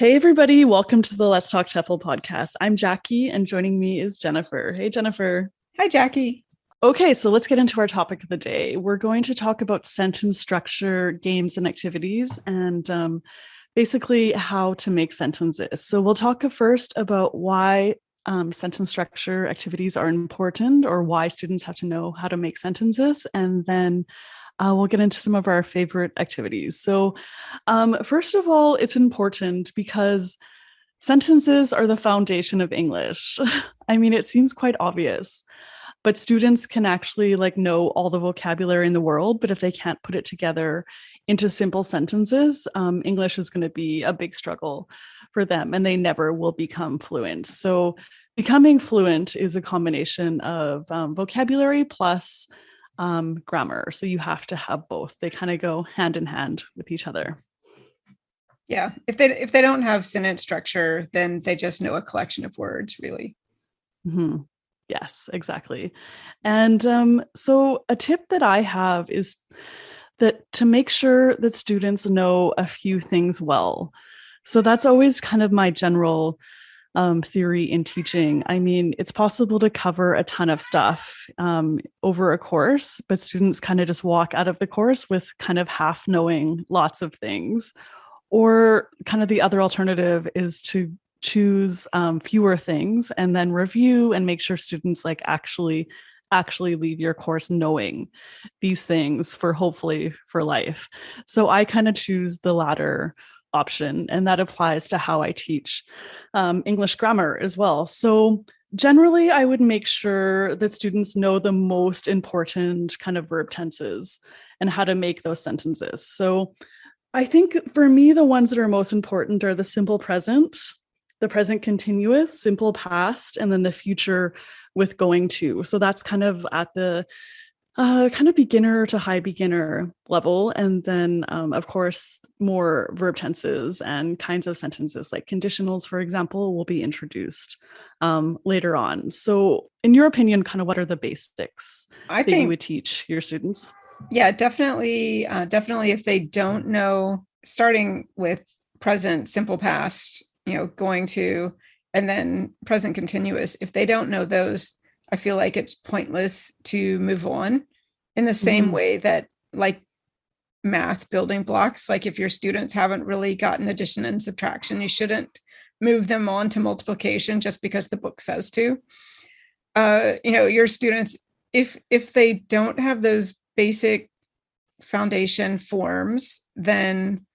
Hey, everybody. Welcome to the Let's Talk TEFL podcast. I'm Jackie, and joining me is Jennifer. Hey, Jennifer. Hi, Jackie. Okay, so let's get into our topic of the day. We're going to talk about sentence structure, games, and activities, and basically how to make sentences. So we'll talk first about why sentence structure activities are important, or why students have to know how to make sentences, and then we'll get into some of our favorite activities. So, first of all, it's important because sentences are the foundation of English. I mean, it seems quite obvious, but students can actually know all the vocabulary in the world, but if they can't put it together into simple sentences, English is going to be a big struggle for them, and they never will become fluent. So, becoming fluent is a combination of vocabulary plus grammar. So you have to have both. They kind of go hand in hand with each other. Yeah. If they don't have sentence structure, then they just know a collection of words, really. Mm-hmm. Yes, exactly. And so a tip that I have is that to make sure that students know a few things well. So that's always kind of my general theory in teaching. I mean, it's possible to cover a ton of stuff over a course, but students kind of just walk out of the course with kind of half knowing lots of things. Or kind of the other alternative is to choose fewer things and then review and make sure students actually leave your course knowing these things for hopefully for life. So I kind of choose the latter option, and that applies to how I teach English grammar as well. So generally, I would make sure that students know the most important kind of verb tenses and how to make those sentences. So I think for me, the ones that are most important are the simple present, the present continuous, simple past, and then the future with going to. So that's kind of at the kind of beginner to high beginner level. And then, of course, more verb tenses and kinds of sentences like conditionals, for example, will be introduced later on. So in your opinion, kind of what are the basics I that you think, would teach your students? yeah, definitely if they don't know, starting with present, simple past, going to, and then present continuous, if they don't know those, I feel like it's pointless to move on in the same Mm-hmm. way that math building blocks, like if your students haven't really gotten addition and subtraction, you shouldn't move them on to multiplication just because the book says to. Your students, if they don't have those basic foundation forms, then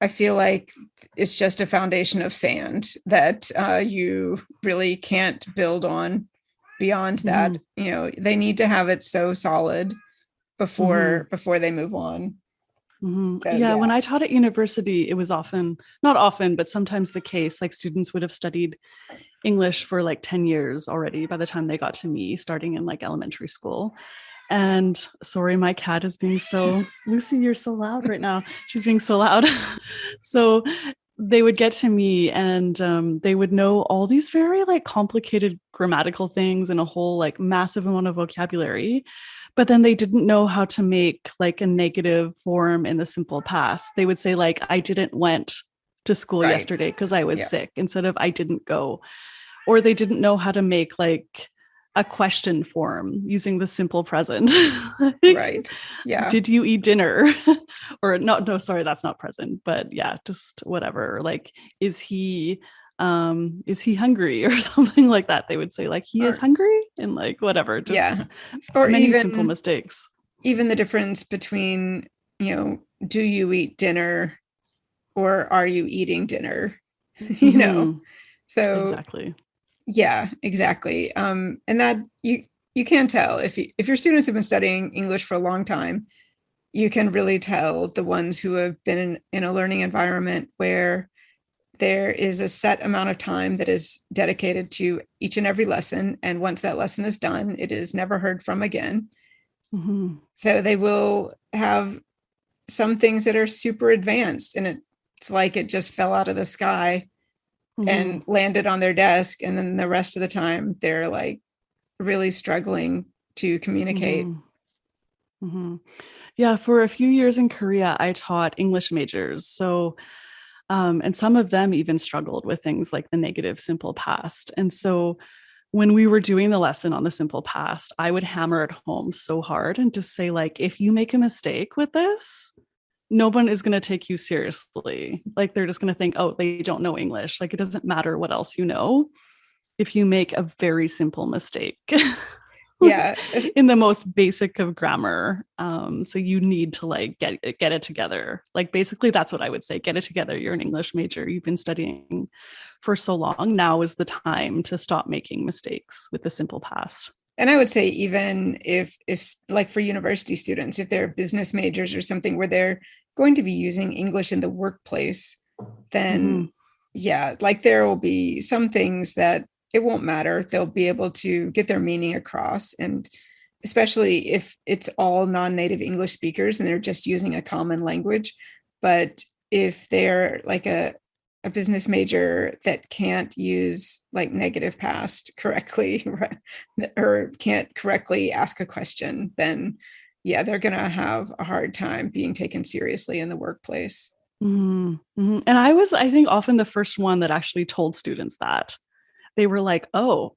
I feel like it's just a foundation of sand that you really can't build on beyond that. Mm-hmm. They need to have it so solid Mm-hmm. before they move on. Mm-hmm. So Yeah, when yeah. I taught at university, it was often, not often, but sometimes the case, like students would have studied English for 10 years already by the time they got to me, starting in elementary school. And sorry, my cat is being so, Lucy, you're so loud right now. She's being so loud. So they would get to me and they would know all these very complicated grammatical things and a whole massive amount of vocabulary, but then they didn't know how to make a negative form in the simple past. They would say I didn't went to school Right. yesterday because I was Yeah. sick, instead of I didn't go. Or they didn't know how to make a question form using the simple present. Right. Yeah. Did you eat dinner? Or not, no, sorry, that's not present, but yeah, just whatever. Is he hungry or something like that? They would say he is Or hungry, and whatever, yeah. just Or many simple even mistakes. even the difference between, do you eat dinner or are you eating dinner? you know. Mm-hmm. So Exactly. yeah, exactly. And that you can tell if your students have been studying English for a long time, you can really tell the ones who have been in a learning environment where there is a set amount of time that is dedicated to each and every lesson. And once that lesson is done, it is never heard from again. Mm-hmm. So they will have some things that are super advanced, and it's like it just fell out of the sky Mm-hmm. and landed on their desk. And then the rest of the time, they're really struggling to communicate. Mm-hmm. Mm-hmm. Yeah, for a few years in Korea, I taught English majors. So And some of them even struggled with things like the negative simple past. And so when we were doing the lesson on the simple past, I would hammer it home so hard and just say, like, if you make a mistake with this, no one is going to take you seriously. Like, they're just going to think, oh, they don't know English. Like, it doesn't matter what else you know if you make a very simple mistake. Yeah. In the most basic of grammar. So you need to like get it together. Like, basically that's what I would say. Get it together. You're an English major. You've been studying for so long. Now is the time to stop making mistakes with the simple past. And I would say, even if like for university students, if they're business majors or something where they're going to be using English in the workplace, then yeah, like there will be some things that it won't matter. They'll be able to get their meaning across. And especially if it's all non-native English speakers and they're just using a common language. But if they're like a business major that can't use like negative past correctly or can't correctly ask a question, then yeah, they're going to have a hard time being taken seriously in the workplace. And I think, often the first one that actually told students that. They were like, oh,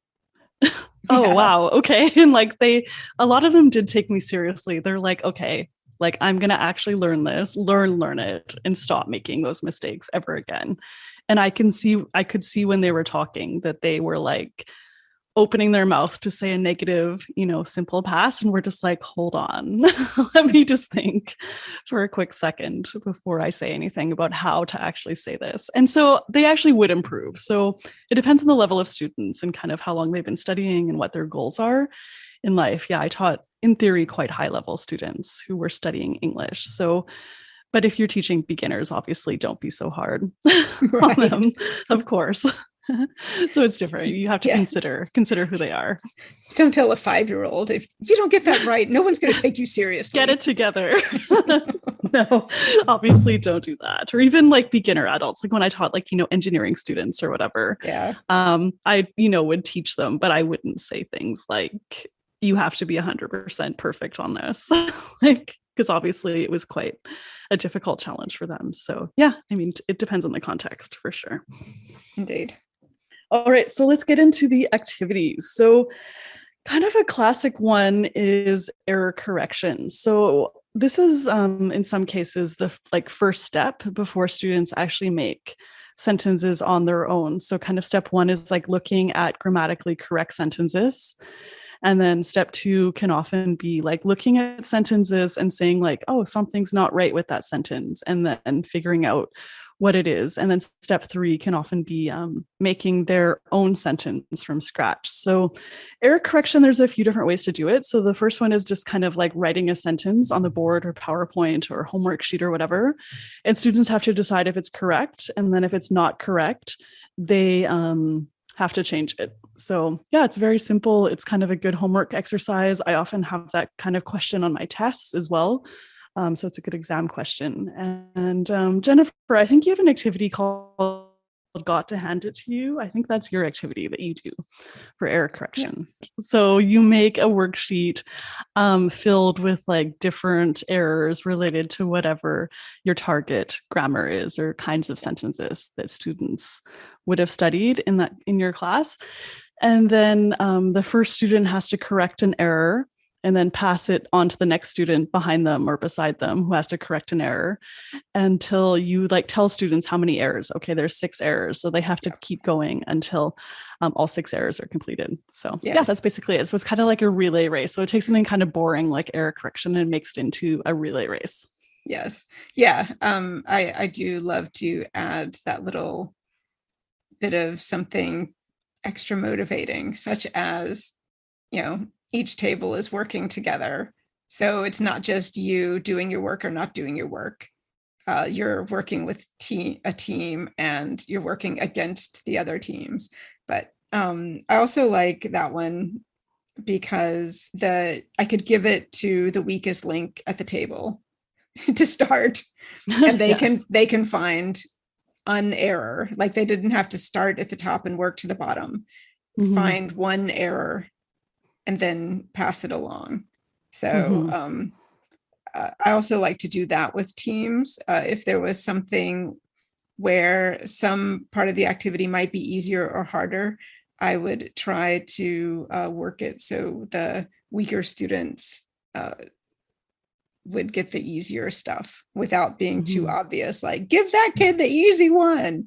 oh, Yeah. wow, okay. And like, a lot of them did take me seriously. They're like, okay, like, I'm going to actually learn this, learn it, and stop making those mistakes ever again. And I could see when they were talking that they were like opening their mouth to say a negative, simple past. And we're just like, hold on, let me just think for a quick second before I say anything about how to actually say this. And so they actually would improve. So it depends on the level of students and kind of how long they've been studying and what their goals are in life. Yeah, I taught, in theory, quite high level students who were studying English. So, but if you're teaching beginners, obviously don't be so hard on them, Right. of course. So it's different. You have to Yeah. consider who they are. Don't tell a 5-year-old if you don't get that right, no one's going to take you seriously. Get it together. No, obviously don't do that. Or even like beginner adults, like when I taught like, engineering students or whatever. Yeah. I would teach them, but I wouldn't say things like, you have to be 100% perfect on this. Like, because obviously it was quite a difficult challenge for them. So yeah, I mean, it depends on the context for sure. Indeed. All right, so let's get into the activities. So kind of a classic one is error correction. So this is in some cases the first step before students actually make sentences on their own. So kind of step one is like looking at grammatically correct sentences. And then step two can often be like looking at sentences and saying like, oh, something's not right with that sentence, and then figuring out what it is. And then step three can often be making their own sentence from scratch. So error correction, there's a few different ways to do it. So the first one is just kind of like writing a sentence on the board or PowerPoint or homework sheet or whatever. And students have to decide if it's correct. And then if it's not correct, they have to change it. So yeah, it's very simple. It's kind of a good homework exercise. I often have that kind of question on my tests as well. So it's a good exam question. And Jennifer, I think you have an activity called Got to Hand It to You. I think that's your activity that you do for error correction. Yeah. So you make a worksheet filled with like different errors related to whatever your target grammar is or kinds of sentences that students would have studied in your class. And then the first student has to correct an error and then pass it on to the next student behind them or beside them who has to correct an error until you like tell students how many errors. Okay, there's 6 errors. So they have to keep going until all 6 errors are completed. So yeah, that's basically it. So it's kind of like a relay race. So it takes something kind of boring like error correction and makes it into a relay race. Yes. Yeah. I do love to add that little bit of something extra motivating, such as, each table is working together. So it's not just you doing your work or not doing your work. You're working with a team and you're working against the other teams. But I also like that one because I could give it to the weakest link at the table to start, and they can find an error. Like they didn't have to start at the top and work to the bottom. Find one error and then pass it along. So I also like to do that with teams. If there was something where some part of the activity might be easier or harder, I would try to work it so the weaker students would get the easier stuff without being too obvious. Like, give that kid the easy one.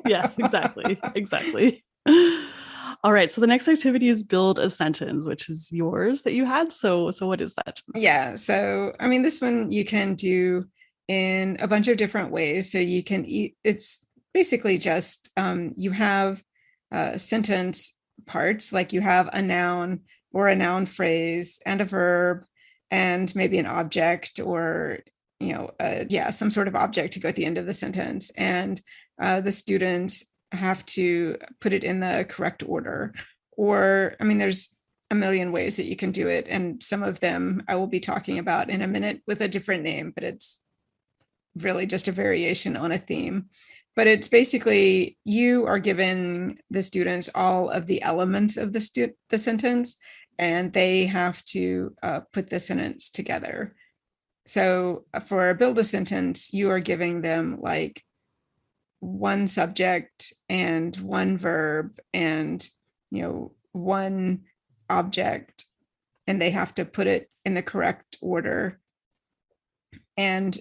Yes, exactly. Exactly. All right. So the next activity is build a sentence, which is yours that you had. So what is that? Yeah. So, I mean, this one you can do in a bunch of different ways. So you can it's basically just you have sentence parts, like you have a noun or a noun phrase and a verb and maybe an object or, some sort of object to go at the end of the sentence. And the students have to put it in the correct order. Or, I mean, there's a million ways that you can do it. And some of them I will be talking about in a minute with a different name, but it's really just a variation on a theme. But it's basically you are given the students all of the elements of the sentence, and they have to put the sentence together. So for build a sentence, you are giving them like one subject and one verb and one object, and they have to put it in the correct order. And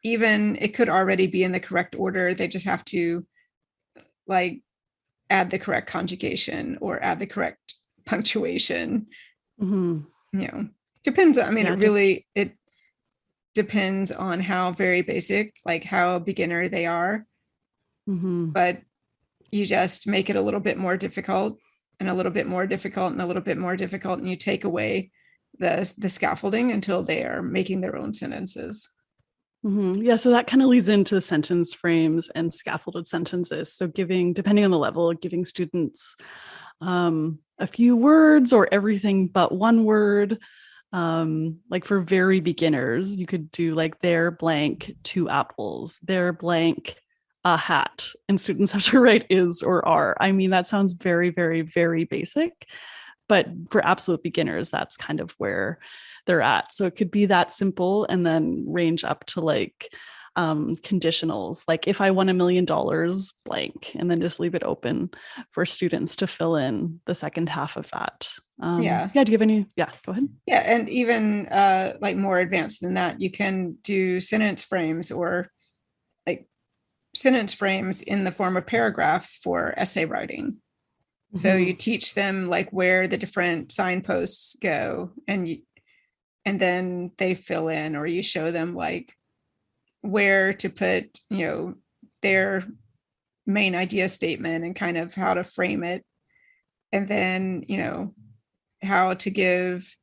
even it could already be in the correct order, they just have to like add the correct conjugation or add the correct punctuation. Depends. I mean, it depends on how very basic, like how beginner they are. But you just make it a little bit more difficult and a little bit more difficult and a little bit more difficult, and you take away the scaffolding until they are making their own sentences. Yeah, so that kind of leads into sentence frames and scaffolded sentences. So depending on the level, giving students a few words or everything but one word. Like for very beginners, you could do like they're blank 2 apples, they're blank a hat, and students have to write is or are. I mean, that sounds very, very, very basic, but for absolute beginners, that's kind of where they're at. So it could be that simple and then range up to like conditionals, like if I won $1 million blank, and then just leave it open for students to fill in the second half of that. Do you have any? Yeah, go ahead. Yeah, and even like more advanced than that, you can do sentence frames or like sentence frames in the form of paragraphs for essay writing. So you teach them like where the different signposts go, and then they fill in, or you show them like where to put, their main idea statement and kind of how to frame it. And then, how to give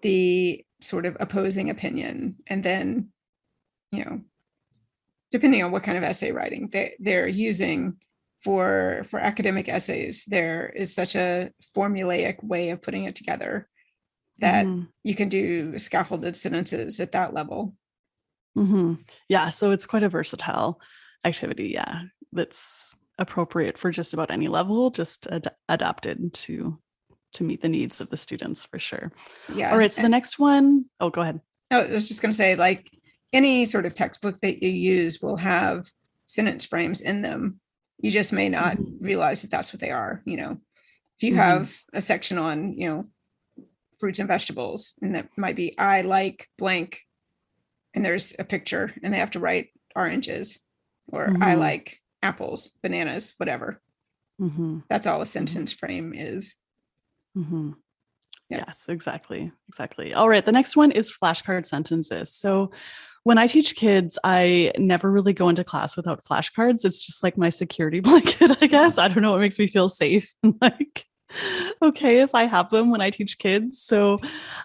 the sort of opposing opinion. And then, depending on what kind of essay writing they're using for academic essays, there is such a formulaic way of putting it together that you can do scaffolded sentences at that level. Yeah, so it's quite a versatile activity. Yeah, that's appropriate for just about any level, just adapted to meet the needs of the students for sure. Yeah. All right, so the next one, oh, go ahead. I was just going to say, like any sort of textbook that you use will have sentence frames in them. You just may not realize that that's what they are. If you have a section on, fruits and vegetables, and that might be, I like blank, and there's a picture and they have to write oranges, or I like apples, bananas, whatever. That's all a sentence frame is. Yep. Yes, exactly. All right, the next one is flashcard sentences. So when I teach kids, I never really go into class without flashcards. It's just like my security blanket, I guess. I don't know, it makes me feel safe and like okay if I have them when I teach kids. So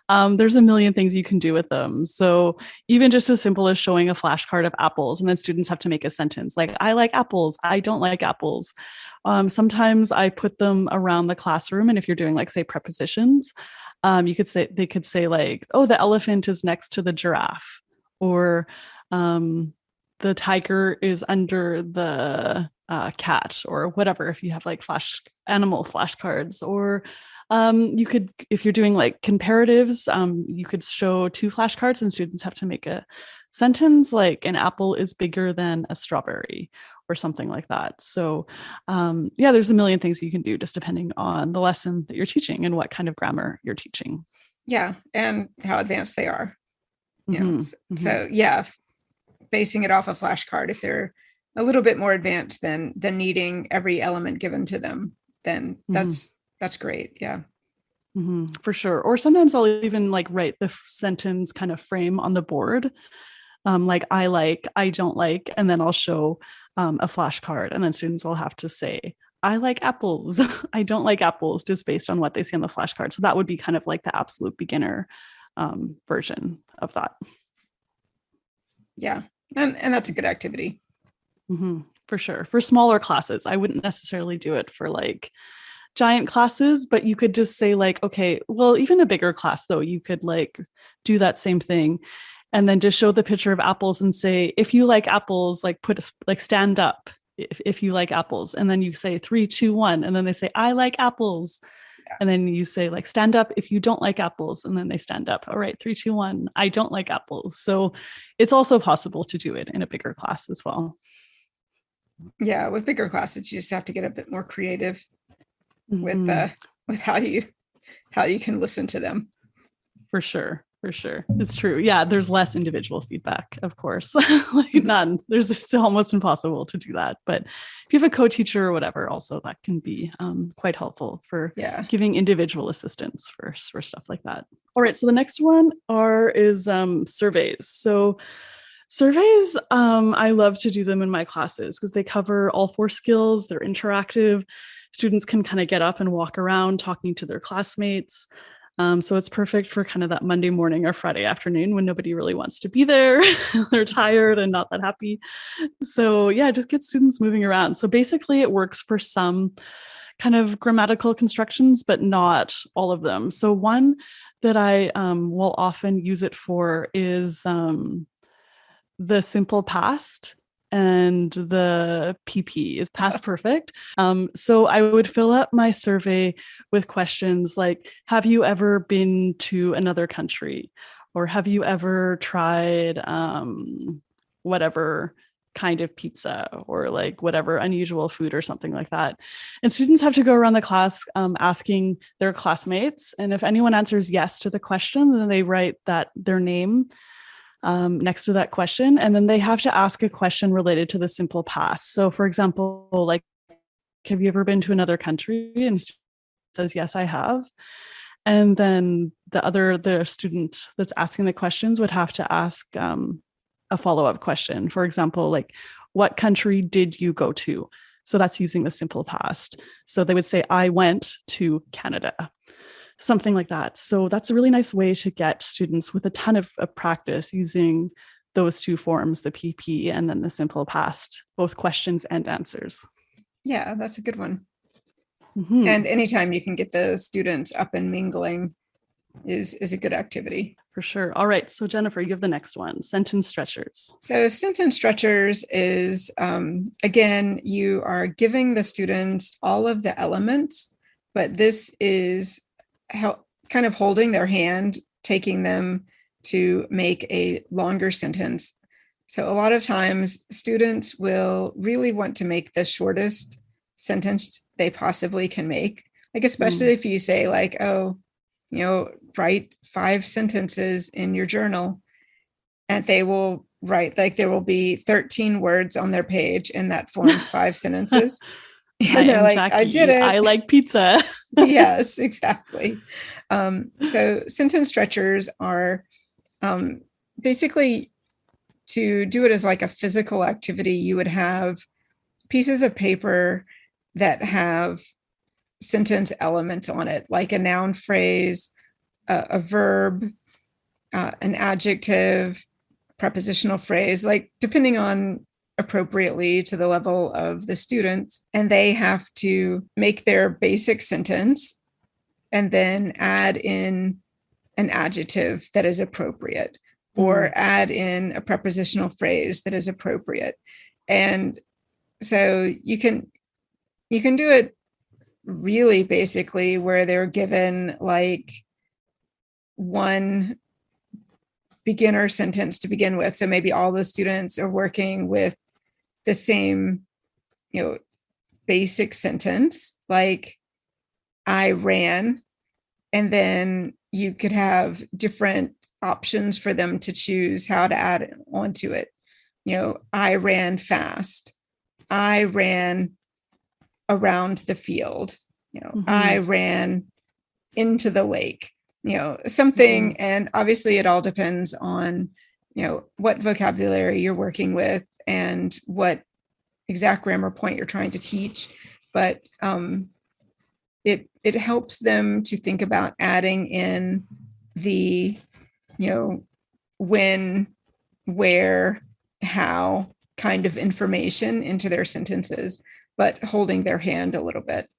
there's a million things you can do with them. So even just as simple as showing a flashcard of apples, and then students have to make a sentence like, I like apples, I don't like apples. Sometimes I put them around the classroom, and if you're doing like say prepositions, they could say like, oh, the elephant is next to the giraffe, or the tiger is under the cat, or whatever, if you have like animal flashcards. Or you could, if you're doing like comparatives, you could show 2 flashcards and students have to make a sentence like an apple is bigger than a strawberry or something like that. So yeah, there's a million things you can do just depending on the lesson that you're teaching and what kind of grammar you're teaching. Yeah, and how advanced they are. Mm-hmm. So, Mm-hmm. so yeah, basing it off a flashcard, if they're a little bit more advanced than needing every element given to them, then Mm-hmm. that's great. Yeah. Mm-hmm, for sure. Or sometimes I'll even like write the sentence kind of frame on the board, like I like, I don't like, and then I'll show a flashcard, and then students will have to say, I like apples, I don't like apples, just based on what they see on the flashcard. So that would be kind of like the absolute beginner version of that. Yeah. And that's a good activity. Mm-hmm, for sure. For smaller classes, I wouldn't necessarily do it for like giant classes, but you could just say like, okay, well, even a bigger class though, you could like do that same thing and then just show the picture of apples and say, if you like apples, like like stand up if you like apples. And then you say 3, 2, 1. And then they say, I like apples. Yeah. And then you say like, stand up if you don't like apples. And then they stand up. All right, 3, 2, 1. I don't like apples. So it's also possible to do it in a bigger class as well. Yeah. With bigger classes, you just have to get a bit more creative Mm-hmm. with how you can listen to them. For sure. For sure. It's true. Yeah. There's less individual feedback, of course. Like none. It's almost impossible to do that. But if you have a co-teacher or whatever, also that can be quite helpful for Yeah. giving individual assistance for stuff like that. All right. So the next one is surveys. So surveys, I love to do them in my classes because they cover all 4 skills. They're interactive. Students can kind of get up and walk around talking to their classmates. So it's perfect for kind of that Monday morning or Friday afternoon when nobody really wants to be there. They're tired and not that happy. So yeah, just get students moving around. So basically it works for some kind of grammatical constructions, but not all of them. So one that I will often use it for is the simple past and the PP is past perfect. So I would fill up my survey with questions like, have you ever been to another country? Or have you ever tried whatever kind of pizza or like whatever unusual food or something like that? And students have to go around the class asking their classmates. And if anyone answers yes to the question, then they write their name next to that question. And then they have to ask a question related to the simple past. So, for example, like, have you ever been to another country? And says, yes, I have. And then the student that's asking the questions would have to ask a follow-up question. For example, like, what country did you go to? So that's using the simple past. So they would say, I went to Canada, something like that. So that's a really nice way to get students with a ton of practice using those 2 forms, the PP and then the simple past, both questions and answers. Yeah, that's a good one. Mm-hmm. And anytime you can get the students up and mingling is a good activity. For sure. All right. So Jennifer, you have the next one, sentence stretchers. So sentence stretchers is, again, you are giving the students all of the elements, but this is kind of holding their hand, taking them to make a longer sentence. So a lot of times students will really want to make the shortest sentence they possibly can make. Like, especially if you say like, oh, write 5 sentences in your journal, and they will write like there will be 13 words on their page and that forms 5 sentences. I And they're am like, I did Jackie. it. I like pizza. Yes, exactly. So sentence stretchers are basically, to do it as like a physical activity, you would have pieces of paper that have sentence elements on it, like a noun phrase, a verb, an adjective, prepositional phrase, like depending on appropriately to the level of the students. And they have to make their basic sentence and then add in an adjective that is appropriate, or add in a prepositional phrase that is appropriate. And so you can do it really basically where they're given like one beginner sentence to begin with. So maybe all the students are working with the same, basic sentence, like I ran, and then you could have different options for them to choose how to add onto it. I ran fast. I ran around the field. I ran into the lake. Something. And obviously it all depends on, what vocabulary you're working with and what exact grammar point you're trying to teach. But it helps them to think about adding in the, when, where, how kind of information into their sentences, but holding their hand a little bit.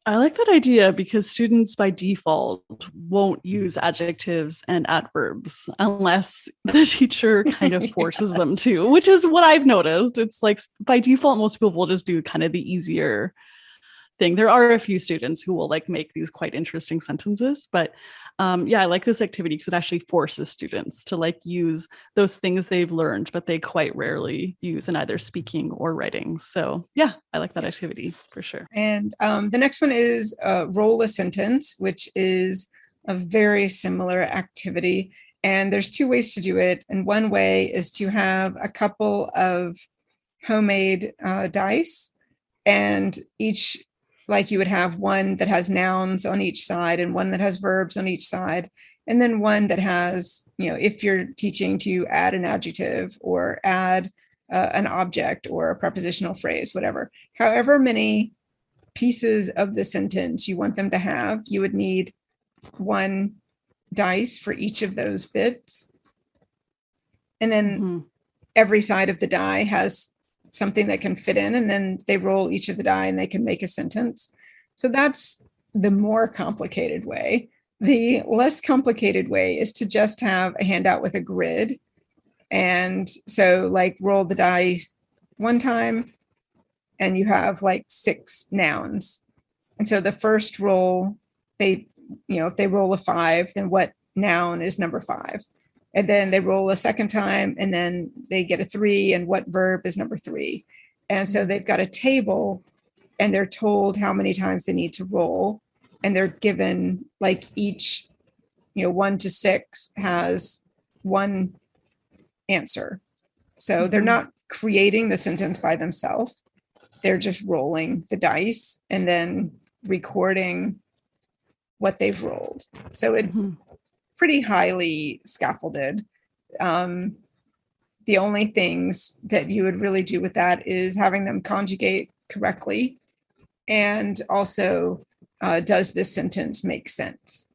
I like that idea because students by default won't use adjectives and adverbs unless the teacher kind of forces them to, which is what I've noticed. It's like by default, most people will just do kind of the easier thing. There are a few students who will like make these quite interesting sentences, but I like this activity because it actually forces students to like use those things they've learned, but they quite rarely use in either speaking or writing. So yeah, I like that activity for sure. And the next one is roll a sentence, which is a very similar activity. And there's two ways to do it. And one way is to have a couple of homemade dice, and each, like you would have one that has nouns on each side and one that has verbs on each side. And then one that has, if you're teaching to add an adjective or add an object or a prepositional phrase, whatever, however many pieces of the sentence you want them to have, you would need one dice for each of those bits. And then every side of the die has something that can fit in, and then they roll each of the die and they can make a sentence. So that's the more complicated way. The less complicated way is to just have a handout with a grid. And so like roll the die one time and you have like 6 nouns. And so the first roll, if they roll a 5, then what noun is number 5? And then they roll a second time and then they get a 3, and what verb is number 3? And so they've got a table and they're told how many times they need to roll. And they're given like each, 1 to 6 has one answer. So they're not creating the sentence by themselves. They're just rolling the dice and then recording what they've rolled. So it's pretty highly scaffolded. The only things that you would really do with that is having them conjugate correctly. And also, does this sentence make sense?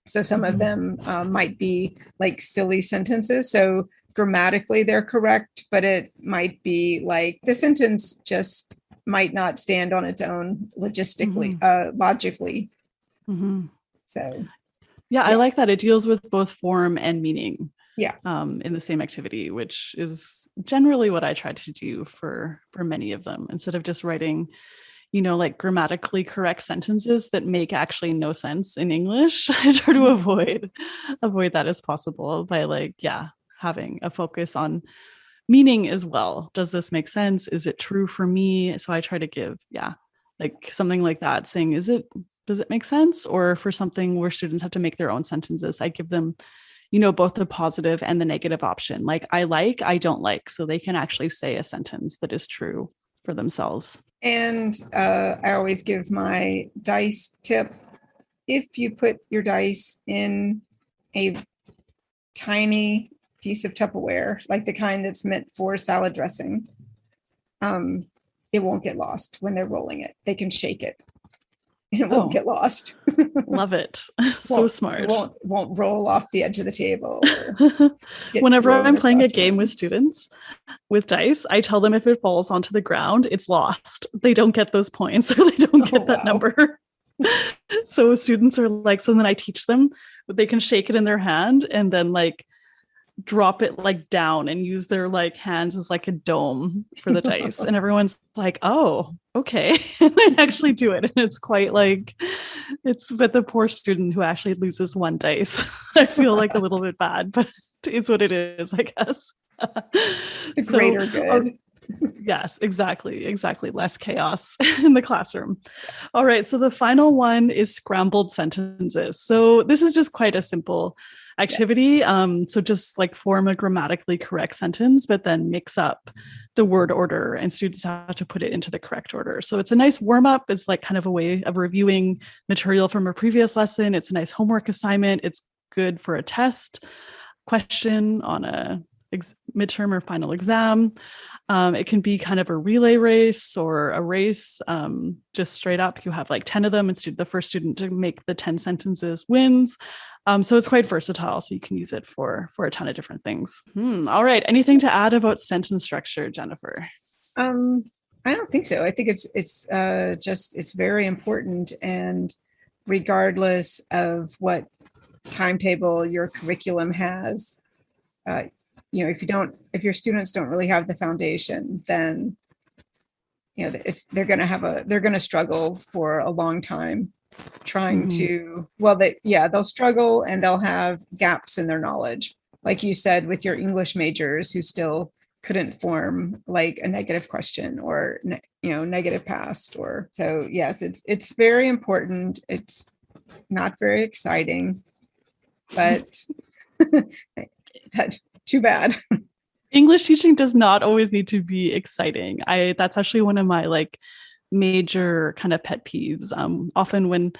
So some of them might be like silly sentences. So grammatically they're correct, but it might be like the sentence just might not stand on its own logically. So yeah, I like that. It deals with both form and meaning. Yeah. In the same activity, which is generally what I try to do for many of them, instead of just writing, like grammatically correct sentences that make actually no sense in English. I try to avoid that as possible by having a focus on meaning as well. Does this make sense? Is it true for me? So I try to give, like something like that, saying, does it make sense? Or for something where students have to make their own sentences, I give them, both the positive and the negative option. Like I don't like, so they can actually say a sentence that is true for themselves. And I always give my dice tip. If you put your dice in a tiny piece of Tupperware, like the kind that's meant for salad dressing, it won't get lost when they're rolling it. They can shake it. It won't get lost. Love it. So smart. It won't roll off the edge of the table. Whenever I'm playing a game with students with dice, I tell them if it falls onto the ground, it's lost. They don't get those points, or they don't get that number. So students are like, so then I teach them that they can shake it in their hand and then like drop it like down and use their like hands as like a dome for the dice. And everyone's like, oh, okay. And they actually do it. And it's quite like, It's but the poor student who actually loses one dice. I feel like a little bit bad, but it's what it is, I guess. The So, greater good. yes, exactly. Less chaos in the classroom. All right. So the final one is scrambled sentences. So this is just quite a simple Yeah. activity. So just like form a grammatically correct sentence, but then mix up the word order and students have to put it into the correct order. So it's a nice warm up. It's like kind of a way of reviewing material from a previous lesson. It's a nice homework assignment. It's good for a test question on a midterm or final exam. It can be kind of a relay race or a race, just straight up. You have like 10 of them, and the first student to make the 10 sentences wins. So it's quite versatile. So you can use it for a ton of different things. All right. Anything to add about sentence structure, Jennifer? I don't think so. I think it's very important, and regardless of what timetable your curriculum has, if your students don't really have the foundation, then they're going to struggle for a long time trying to, they'll struggle and they'll have gaps in their knowledge. Like you said, with your English majors who still couldn't form like a negative question or, negative past so yes, it's very important. It's not very exciting, but too bad. English teaching does not always need to be exciting. That's actually one of my like major kind of pet peeves. Often when,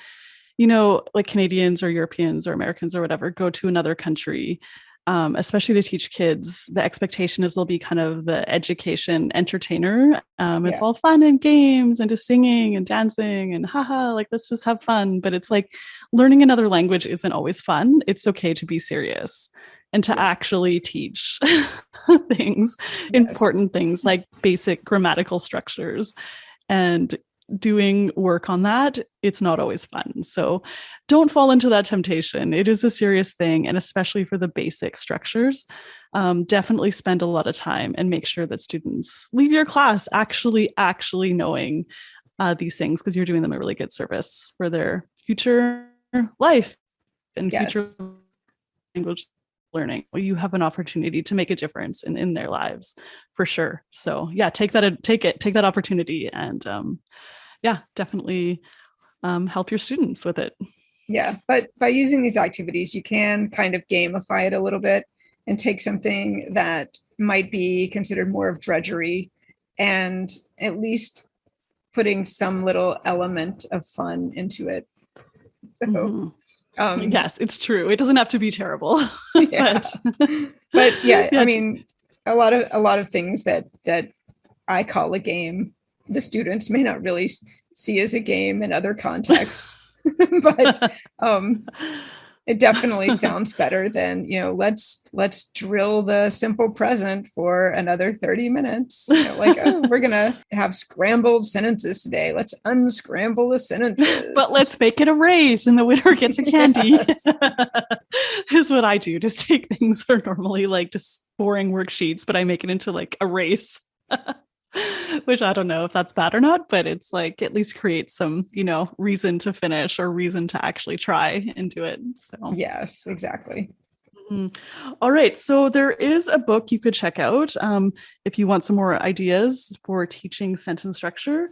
like Canadians or Europeans or Americans or whatever go to another country, especially to teach kids, the expectation is they'll be kind of the education entertainer. It's all fun and games and just singing and dancing and haha, like let's just have fun. But it's like learning another language isn't always fun. It's okay to be serious and to actually teach things, important things like basic grammatical structures and doing work on that. It's not always fun. So don't fall into that temptation. It is a serious thing. And especially for the basic structures, definitely spend a lot of time and make sure that students leave your class actually knowing these things, because you're doing them a really good service for their future life and future language learning. You have an opportunity to make a difference in their lives for sure. So yeah, take that opportunity and definitely help your students with it. Yeah, but by using these activities, you can kind of gamify it a little bit and take something that might be considered more of drudgery and at least putting some little element of fun into it. So yes, it's true. It doesn't have to be terrible. Yeah. but yeah, I mean, a lot of things that I call a game, the students may not really see as a game in other contexts. But it definitely sounds better than, let's drill the simple present for another 30 minutes. We're going to have scrambled sentences today. Let's unscramble the sentences. But let's make it a race and the winner gets a candy. Is what I do. Just take things that are normally like just boring worksheets, but I make it into like a race. Which I don't know if that's bad or not, but it's like at least create some, reason to finish or reason to actually try and do it. So yes, exactly. All right. So there is a book you could check out if you want some more ideas for teaching sentence structure.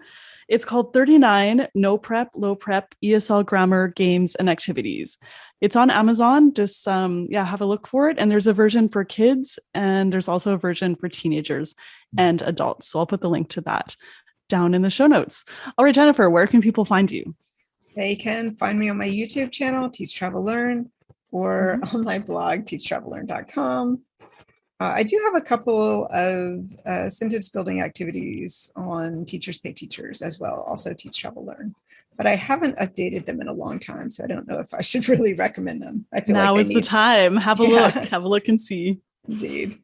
It's called 39 No Prep, Low Prep ESL Grammar Games and Activities. It's on Amazon. Just have a look for it. And there's a version for kids and there's also a version for teenagers and adults. So I'll put the link to that down in the show notes. All right, Jennifer, where can people find you? They can find me on my YouTube channel, Teach Travel Learn, or on my blog, teachtravelearn.com. I do have a couple of sentence building activities on Teachers Pay Teachers as well, also Teach Travel Learn. But I haven't updated them in a long time, so I don't know if I should really recommend them. I feel now like is the time. Have a look and see. Indeed.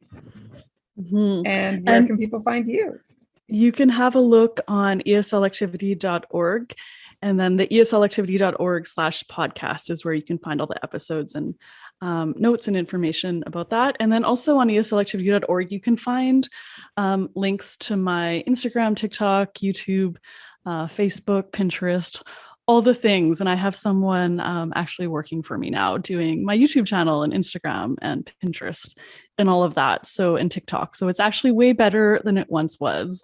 And where can people find you? You can have a look on eslactivity.org. And then the eslactivity.org/podcast is where you can find all the episodes and notes and information about that. And then also on eslactivity.org, you can find links to my Instagram, TikTok, YouTube, Facebook, Pinterest, all the things. And I have someone actually working for me now doing my YouTube channel and Instagram and Pinterest and all of that. So, and TikTok. So it's actually way better than it once was.